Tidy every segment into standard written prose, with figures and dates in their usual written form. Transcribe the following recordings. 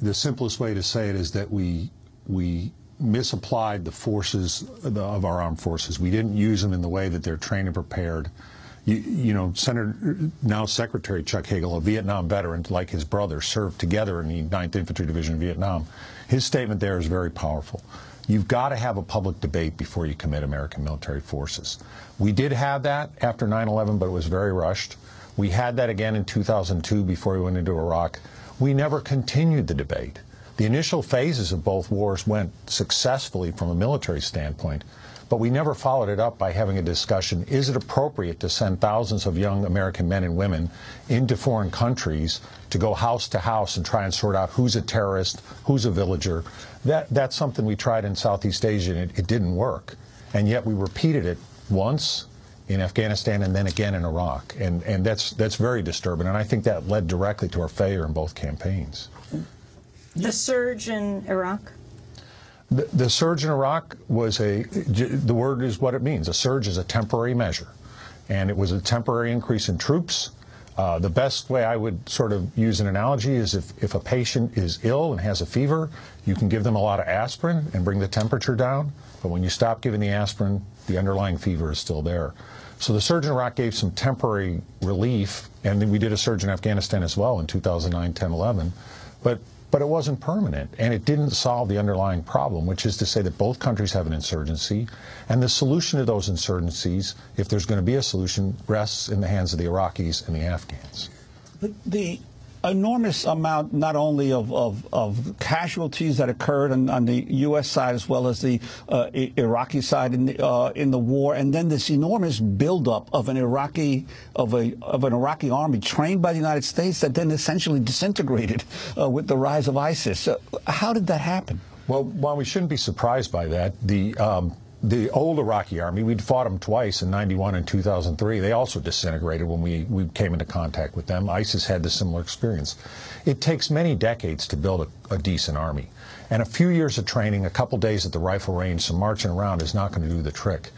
the simplest way to say it is that we misapplied the forces of our armed forces. We didn't use them in the way that they're trained and prepared. You know, now Secretary Chuck Hagel, a Vietnam veteran, like his brother, served together in the 9th Infantry Division of Vietnam. His statement there is very powerful. You've got to have a public debate before you commit American military forces. We did have that after 9/11, but it was very rushed. We had that again in 2002 before we went into Iraq. We never continued the debate. The initial phases of both wars went successfully from a military standpoint, but we never followed it up by having a discussion, is it appropriate to send thousands of young American men and women into foreign countries to go house to house and try and sort out who's a terrorist, who's a villager? That's something we tried in Southeast Asia, and it didn't work. And yet we repeated it once in Afghanistan and then again in Iraq. And that's very disturbing, and I think that led directly to our failure in both campaigns. The surge in Iraq? The surge in Iraq was the word is what it means. A surge is a temporary measure. And it was a temporary increase in troops. The best way I would sort of use an analogy is if a patient is ill and has a fever, you can give them a lot of aspirin and bring the temperature down. But when you stop giving the aspirin, the underlying fever is still there. So the surge in Iraq gave some temporary relief, and then we did a surge in Afghanistan as well in 2009, 10, 11. But it wasn't permanent, and it didn't solve the underlying problem, which is to say that both countries have an insurgency, and the solution to those insurgencies, if there's going to be a solution, rests in the hands of the Iraqis and the Afghans. But the enormous amount not only of casualties that occurred on the U.S. side as well as the Iraqi side in the war, and then this enormous buildup of an Iraqi army trained by the United States that then essentially disintegrated with the rise of ISIS. How did that happen? Well, while we shouldn't be surprised by that, the old Iraqi army, we'd fought them twice in 91 and 2003. They also disintegrated when we came into contact with them. ISIS had the similar experience. It takes many decades to build a decent army. And a few years of training, a couple days at the rifle range, some marching around is not going to do the trick.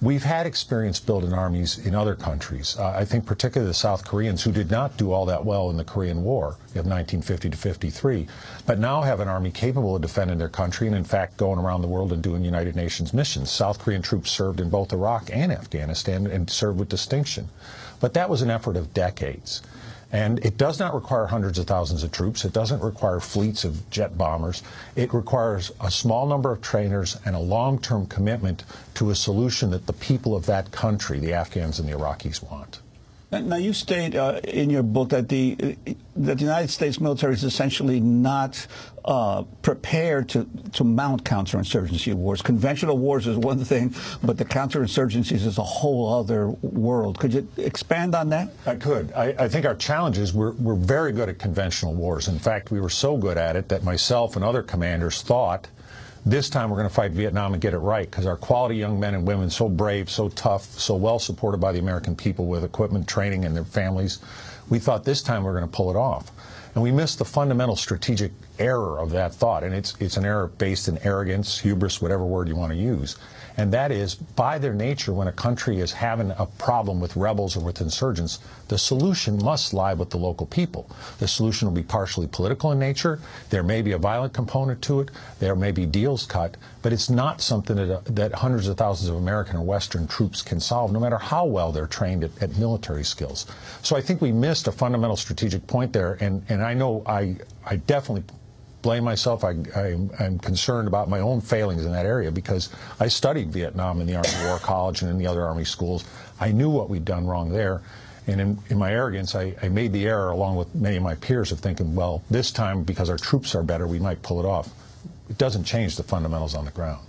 We've had experience building armies in other countries. I think particularly the South Koreans, who did not do all that well in the Korean War of 1950 to 53, but now have an army capable of defending their country and, in fact, going around the world and doing United Nations missions. South Korean troops served in both Iraq and Afghanistan and served with distinction. But that was an effort of decades. And it does not require hundreds of thousands of troops. It doesn't require fleets of jet bombers. It requires a small number of trainers and a long-term commitment to a solution that the people of that country, the Afghans and the Iraqis, want. Now, you state in your book that the United States military is essentially not prepared to mount counterinsurgency wars. Conventional wars is one thing, but the counterinsurgencies is a whole other world. Could you expand on that? I could. I think our challenge is we're very good at conventional wars. In fact, we were so good at it that myself and other commanders thought this time we're going to fight Vietnam and get it right, because our quality young men and women, so brave, so tough, so well supported by the American people with equipment, training, and their families, we thought this time we're going to pull it off. And we missed the fundamental strategic error of that thought, and it's an error based in arrogance, hubris, whatever word you want to use. And that is, by their nature, when a country is having a problem with rebels or with insurgents, the solution must lie with the local people. The solution will be partially political in nature. There may be a violent component to it. There may be deals cut. But it's not something that hundreds of thousands of American or Western troops can solve, no matter how well they're trained at military skills. So I think we missed a fundamental strategic point there, and I know I definitely blame myself. I'm concerned about my own failings in that area, because I studied Vietnam in the Army War College and in the other Army schools. I knew what we'd done wrong there. And in my arrogance, I made the error, along with many of my peers, of thinking, well, this time, because our troops are better, we might pull it off. It doesn't change the fundamentals on the ground.